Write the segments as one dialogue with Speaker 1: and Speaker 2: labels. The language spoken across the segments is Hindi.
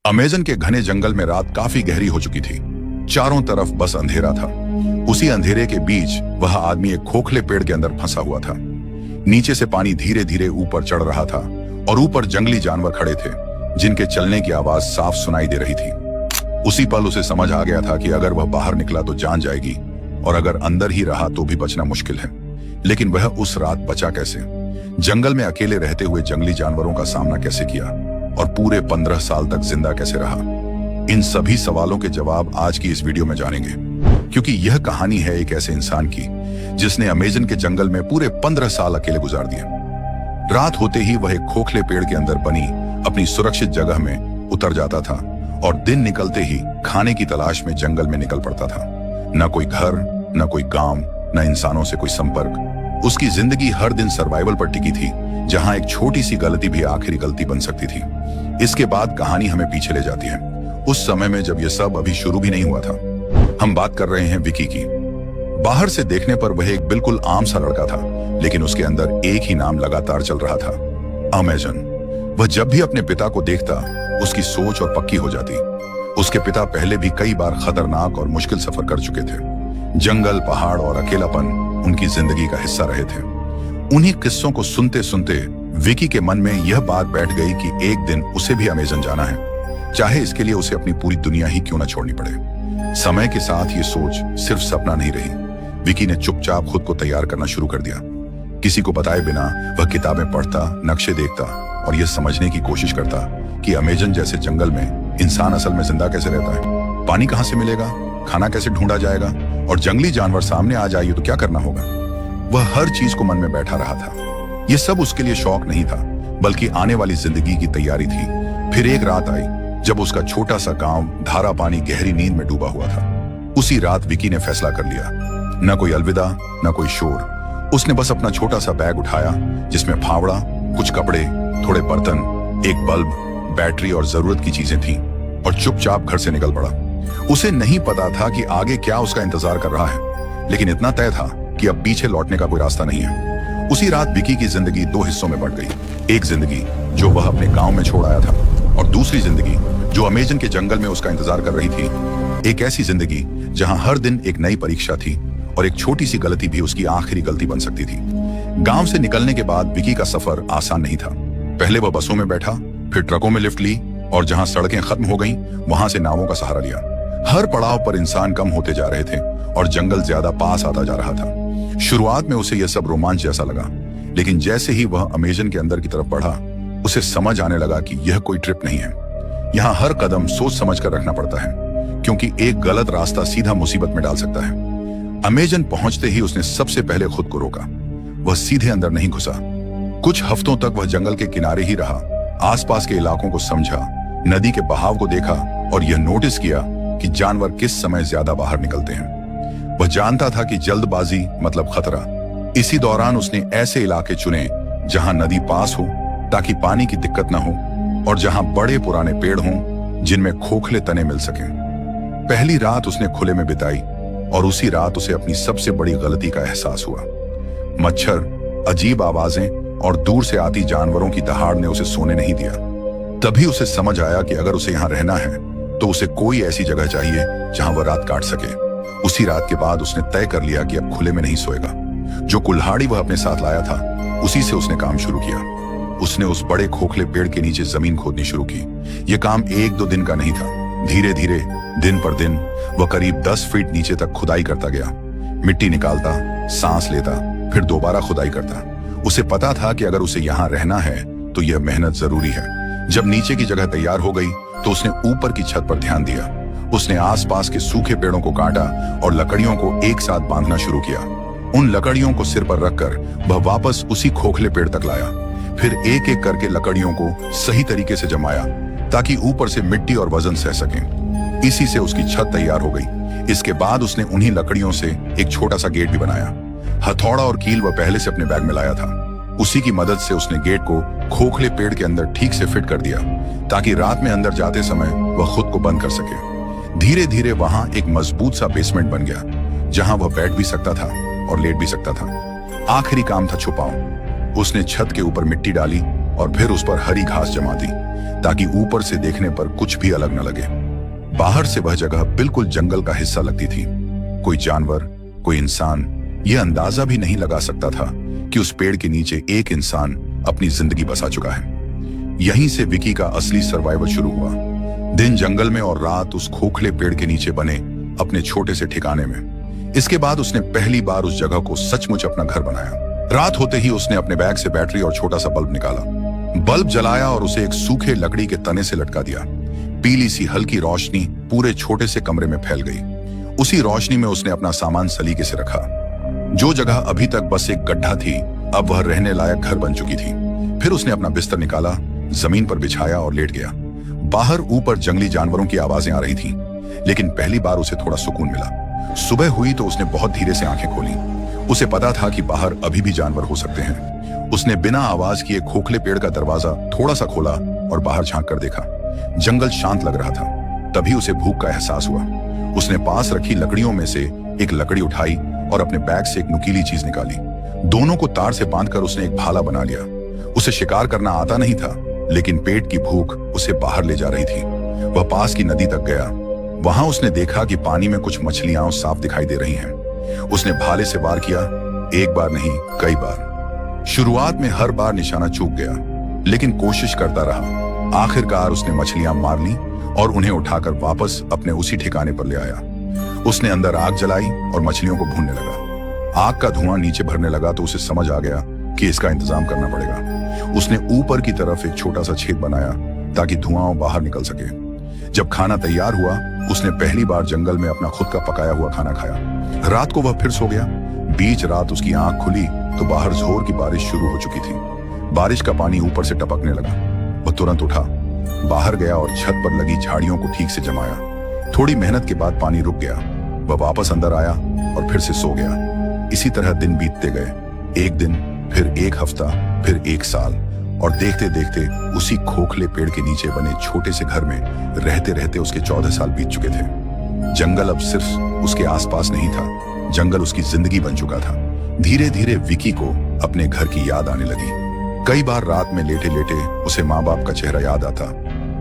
Speaker 1: अमेज़न के घने जंगल में रात काफी गहरी हो चुकी थी। चारों तरफ बस अंधेरा था। उसी अंधेरे के बीच वह आदमी एक खोखले पेड़ के अंदर फंसा हुआ था। नीचे से पानी धीरे धीरे ऊपर चढ़ रहा था और ऊपर जंगली जानवर खड़े थे जिनके चलने की आवाज साफ सुनाई दे रही थी। उसी पल उसे समझ आ गया था कि अगर वह बाहर निकला तो जान जाएगी और अगर अंदर ही रहा तो भी बचना मुश्किल है। लेकिन वह उस रात बचा कैसे? जंगल में अकेले रहते हुए जंगली जानवरों का सामना कैसे किया और पूरे 15 साल तक जिंदा कैसे रहा? इन सभी सवालों के जवाब आज की इस वीडियो में जानेंगे, क्योंकि यह कहानी है एक ऐसे इंसान की जिसने अमेज़न के जंगल में पूरे 15 साल अकेले गुजार दिए। रात होते ही वह एक खोखले पेड़ के अंदर बनी अपनी सुरक्षित जगह में उतर जाता था और दिन निकलते ही खाने की तलाश में जंगल में निकल पड़ता था। न कोई घर, न कोई काम, न इंसानों से कोई संपर्क। उसकी जिंदगी हर दिन सर्वाइवल पर टिकी थी, जहां एक छोटी सी गलती भी आखिरी गलती बन सकती थी। इसके बाद कहानी हमें पीछे ले जाती है, उस समय में जब यह सब अभी शुरू भी नहीं हुआ था। हम बात कर रहे हैं विकी की। बाहर से देखने पर वह एक बिल्कुल आम सा लड़का था, लेकिन उसके अंदर एक ही नाम लगातार चल रहा था, अमेज़न। वह जब भी अपने पिता को देखता, उसकी सोच और पक्की हो जाती। उसके पिता पहले भी कई बार खतरनाक और मुश्किल सफर कर चुके थे। जंगल, पहाड़ और अकेलापन उनकी जिंदगी का हिस्सा रहे थे। उन्हीं किस्सों को सुनते सुनते विकी के मन में यह बात बैठ गई कि एक दिन उसे भी अमेज़न जाना है, चाहे इसके लिए उसे अपनी पूरी दुनिया ही क्यों न छोड़नी पड़े। समय के साथ ये सोच सिर्फ सपना नहीं रही। विकी ने चुपचाप खुद को तैयार करना शुरू कर दिया। किसी को बताए बिना वह किताबें पढ़ता, नक्शे देखता और यह समझने की कोशिश करता कि अमेज़न जैसे जंगल में इंसान असल में जिंदा कैसे रहता है। पानी कहां से मिलेगा, खाना कैसे ढूंढा जाएगा और जंगली जानवर सामने आ जाइए तो क्या करना होगा। वह हर चीज को मन में बैठा रहा था। यह सब उसके लिए शौक नहीं था, बल्कि आने वाली जिंदगी की तैयारी थी। फिर एक रात आई जब उसका छोटा सा गांव धारा पानी गहरी नींद में डूबा हुआ था। उसी रात विकी ने फैसला कर लिया, न कोई अलविदा, न कोई शोर। उसने बस अपना छोटा सा बैग उठाया, जिसमें फावड़ा, कुछ कपड़े, थोड़े बर्तन, एक बल्ब, बैटरी और जरूरत की चीजें थीं, और चुपचाप घर से निकल पड़ा। उसे नहीं पता था कि आगे क्या उसका इंतजार कर रहा है, लेकिन इतना तय था कि अब पीछे लौटने का कोई रास्ता नहीं है। उसी रात विकी की जिंदगी दो हिस्सों में बढ़ गई। एक जिंदगी जो वह अपने गांव में छोड़ आया था, और दूसरी जिंदगी जो अमेज़न के जंगल में उसका इंतजार कर रही थी। एक ऐसी जिंदगी जहां हर दिन एक नई परीक्षा थी और एक छोटी सी गलती भी उसकी आखिरी गलती बन सकती थी। गांव से निकलने के बाद विकी का सफर आसान नहीं था। पहले वह बसों में बैठा, फिर ट्रकों में लिफ्ट ली और जहां सड़कें खत्म हो गईं, वहां से नावों का सहारा लिया। हर पड़ाव पर इंसान कम होते जा रहे थे और जंगल ज्यादा पास आता जा रहा था। शुरुआत में उसे यह सब रोमांच जैसा लगा, लेकिन जैसे ही वह अमेज़न के अंदर की तरफ बढ़ा, उसे समझ आने लगा कि यह कोई ट्रिप नहीं है। यहाँ हर कदम सोच समझ कर रखना पड़ता है, क्योंकि एक गलत रास्ता सीधा मुसीबत में डाल सकता है। अमेज़न पहुंचते ही उसने सबसे पहले खुद को रोका। वह सीधे अंदर नहीं घुसा। कुछ हफ्तों तक वह जंगल के किनारे ही रहा, आसपास के इलाकों को समझा, नदी के बहाव को देखा और यह नोटिस किया कि जानवर किस समय ज्यादा बाहर निकलते हैं। वह जानता था कि जल्दबाजी मतलब खतरा। इसी दौरान उसने ऐसे इलाके चुने जहां नदी पास हो, ताकि पानी की दिक्कत न हो, और जहां बड़े पुराने पेड़ हों जिनमें खोखले तने मिल सकें। पहली रात उसने खुले में बिताई और उसी रात उसे अपनी सबसे बड़ी गलती का एहसास हुआ। मच्छर, अजीब आवाजें और दूर से आती जानवरों की दहाड़ ने उसे सोने नहीं दिया। तभी उसे समझ आया कि अगर उसे यहाँ रहना है तो उसे कोई ऐसी जगह चाहिए जहां वह रात काट सके। उसी रात के बाद उसने तय कर लिया कि अब खुले में नहीं सोएगा। जो कुल्हाड़ी वह अपने साथ लाया था, उसी से उसने काम शुरू किया। उसने उस बड़े खोखले पेड़ के नीचे जमीन खोदनी शुरू की। यह काम 1-2 दिन का नहीं था। धीरे धीरे, दिन पर दिन, वह करीब 10 फीट नीचे तक खुदाई करता गया। मिट्टी निकालता, सांस लेता, फिर दोबारा खुदाई करता। उसे पता था कि अगर उसे यहाँ रहना है तो यह मेहनत जरूरी है। जब नीचे की जगह तैयार हो गई तो उसने ऊपर की छत पर ध्यान दिया। उसने आसपास के सूखे पेड़ों को काटा और लकड़ियों को एक साथ बांधना शुरू किया। उन लकड़ियों को सिर पर रखकर वह वापस उसी खोखले पेड़ तक लाया। फिर एक एक करके लकड़ियों को सही तरीके से जमाया, ताकि ऊपर से मिट्टी और वजन सह सके। इसी से उसकी छत तैयार हो गई। इसके बाद उसने उन्हीं लकड़ियों से एक छोटा सा गेट भी बनाया। हथौड़ा और कील वह पहले से अपने बैग में लाया था। उसी की मदद से उसने गेट को खोखले पेड़ के अंदर ठीक से फिट कर दिया, ताकि रात में अंदर जाते समय वह खुद को बंद कर सके। धीरे धीरे वहां एक मजबूत सा बेसमेंट बन गया, जहां वह बैठ भी सकता था और लेट भी सकता था। आखिरी काम था छुपाव। उसने छत के ऊपर मिट्टी डाली और फिर उस पर हरी घास जमा दी, ताकि ऊपर से देखने पर कुछ भी अलग न लगे। बाहर से वह जगह बिल्कुल जंगल का हिस्सा लगती थी। कोई जानवर, कोई इंसान यह अंदाजा भी नहीं लगा सकता था कि उस पेड़ के नीचे एक इंसान अपनी जिंदगी बसा चुका है। यहीं से विकी का असली सर्वाइवल शुरू हुआ। दिन जंगल में और रात उस खोखले पेड़ के नीचे बने अपने छोटे से ठिकाने में। इसके बाद उसने पहली बार उस जगह को सचमुच अपना घर बनाया। रात होते ही उसने अपने बैग से बैटरी और छोटा सा बल्ब निकाला, बल्ब जलाया और उसे एक सूखे लकड़ी के तने से लटका दिया। पीली सी हल्की रोशनी पूरे छोटे से कमरे में फैल गई। उसी रोशनी में उसने अपना सामान सलीके से रखा। जो जगह अभी तक बस एक गड्ढा थी, अब वह रहने लायक घर बन चुकी थी। फिर उसने अपना बिस्तर निकाला, जमीन पर बिछाया और लेट गया। बाहर ऊपर जंगली जानवरों की आवाजें आ रही थीं, लेकिन पहली बार उसे थोड़ा सुकून मिला। सुबह हुई तो उसने बहुत धीरे से आंखें खोली। उसे पता था कि बाहर अभी भी जानवर हो सकते हैं। उसने बिना आवाज किए खोखले पेड़ का दरवाजा थोड़ा सा खोला और बाहर झांक कर देखा। जंगल शांत लग रहा था। तभी उसे भूख का एहसास हुआ। उसने पास रखी लकड़ियों में से एक लकड़ी उठाई और अपने बैग से एक नुकीली चीज निकाली। दोनों को तार से बांधकर उसने एक भाला बना लिया। उसे शिकार करना आता नहीं था, लेकिन पेट की भूख उसे बाहर ले जा रही थी। वह पास की नदी तक गया। वहां उसने देखा कि पानी में कुछ मछलियां साफ दिखाई दे रही हैं। उसने भाले से वार किया, एक बार नहीं कई बार। शुरुआत में हर बार निशाना चूक गया, लेकिन कोशिश करता रहा। आखिरकार उसने मछलियां मार ली और उन्हें उठाकर वापस अपने उसी ठिकाने पर ले आया। उसने अंदर आग जलाई और मछलियों को भूनने लगा। आग का धुआं नीचे भरने लगा तो उसे समझ आ गया कि इसका इंतजाम करना पड़ेगा। उसने ऊपर की तरफ एक छोटा सा छेद बनाया ताकि धुआं बाहर निकल सके। जब खाना तैयार हुआ, उसने पहली बार जंगल में अपना खुद का पकाया हुआ खाना खाया। रात को वह फिर सो गया। बीच रात उसकी आंख खुली तो बाहर जोर की बारिश शुरू हो चुकी थी। बारिश का पानी ऊपर से टपकने लगा। वह तुरंत उठा, बाहर गया और छत पर लगी झाड़ियों को ठीक से जमाया। थोड़ी मेहनत के बाद पानी रुक गया। वह वापस अंदर आया और फिर से सो गया। इसी तरह दिन बीतते गए। एक दिन, फिर एक हफ्ता, फिर एक साल, और देखते देखते उसी खोखले पेड़ के नीचे बने छोटे से घर में रहते रहते उसके 14 साल बीत चुके थे। जंगल अब सिर्फ उसके आसपास नहीं था, जंगल उसकी जिंदगी बन चुका था। धीरे धीरे विकी को अपने घर की याद आने लगी। कई बार रात में लेटे लेटे उसे माँ बाप का चेहरा याद आता,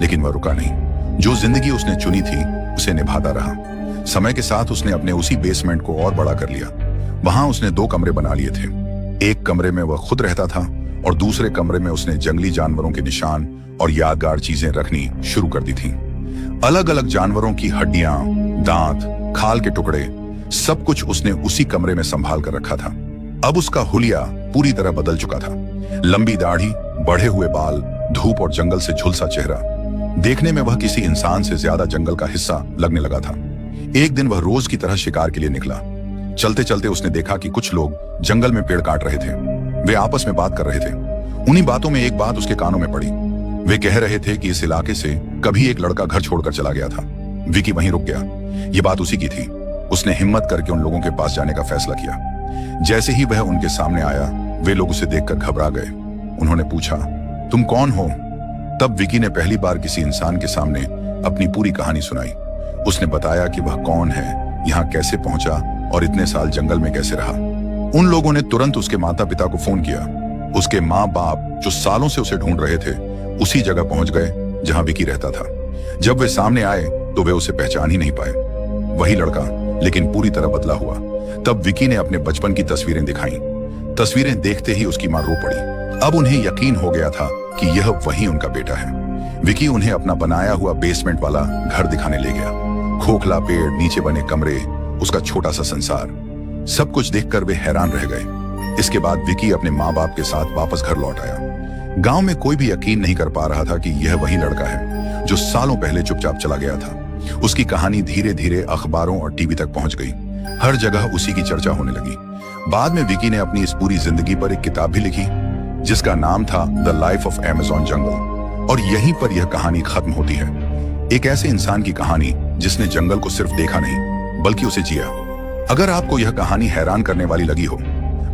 Speaker 1: लेकिन वह रुका नहीं। जो जिंदगी उसने चुनी थी उसे निभाता रहा। समय के साथ उसने अपने उसी बेसमेंट को और बड़ा कर लिया। वहां उसने 2 कमरे बना लिए थे। एक कमरे में वह खुद रहता था और दूसरे कमरे में उसने जंगली जानवरों के निशान और यादगार चीजें रखनी शुरू कर दी थी। अलग अलग जानवरों की हड्डियां, दांत, खाल के टुकड़े, सब कुछ उसने उसी कमरे में संभाल कर रखा था। अब उसका हुलिया पूरी तरह बदल चुका था। लंबी दाढ़ी, बढ़े हुए बाल, धूप और जंगल से झुलसा चेहरा। देखने में वह किसी इंसान से ज्यादा जंगल का हिस्सा लगने लगा था। एक दिन वह रोज की तरह शिकार के लिए निकला। चलते चलते उसने देखा कि कुछ लोग जंगल में पेड़ काट रहे थे। वे आपस में बात कर रहे थे। उन्हीं बातों में एक बात उसके कानों में पड़ी। वे कह रहे थे कि इस इलाके से कभी एक लड़का घर छोड़कर चला गया था। विकी वहीं रुक गया। ये बात उसी की थी। उसने हिम्मत करके उन लोगों के पास जाने का फैसला किया। जैसे ही वह उनके सामने आया, वे लोग उसे देखकर घबरा गए। उन्होंने पूछा, तुम कौन हो? तब विकी ने पहली बार किसी इंसान के सामने अपनी पूरी कहानी सुनाई। उसने बताया कि वह कौन है, यहाँ कैसे पहुंचा और इतने साल जंगल में कैसे रहा। उन लोगों ने तुरंत उसके माता पिता को फोन किया। उसके माँ बाप जो सालों से उसे ढूंढ रहे थे, उसी जगह पहुंच गए जहां विकी रहता था। जब वे सामने आए तो वे उसे पहचान ही नहीं पाए। वही लड़का, लेकिन पूरी तरह बदला हुआ। तब विकी ने अपने बचपन की तस्वीरें दिखाई। तस्वीरें देखते ही उसकी मां रो पड़ी। अब उन्हें यकीन हो गया था कि यह वही उनका बेटा है। विकी उन्हें अपना बनाया हुआ बेसमेंट वाला घर दिखाने ले गया। खोखला पेड़, नीचे बने कमरे, उसका छोटा सा संसार, सब कुछ देखकर वे हैरान रह गए। इसके बाद विकी अपने माँ बाप के साथ वापस घर लौट आया। गांव में कोई भी यकीन नहीं कर पा रहा था कि यह वही लड़का है जो सालों पहले चुपचाप चला गया था। उसकी कहानी धीरे धीरे अखबारों और टीवी तक पहुंच गई। हर जगह उसी की चर्चा होने लगी। बाद में विकी ने अपनी इस पूरी जिंदगी पर एक किताब भी लिखी जिसका नाम था द लाइफ ऑफ अमेज़न जंगल, और यहीं पर यह कहानी खत्म होती है। एक ऐसे इंसान की कहानी जिसने जंगल को सिर्फ देखा नहीं बल्कि उसे जिया। अगर आपको यह कहानी हैरान करने वाली लगी हो,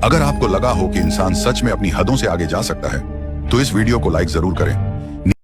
Speaker 1: अगर आपको लगा हो कि इंसान सच में अपनी हदों से आगे जा सकता है, तो इस वीडियो को लाइक जरूर करें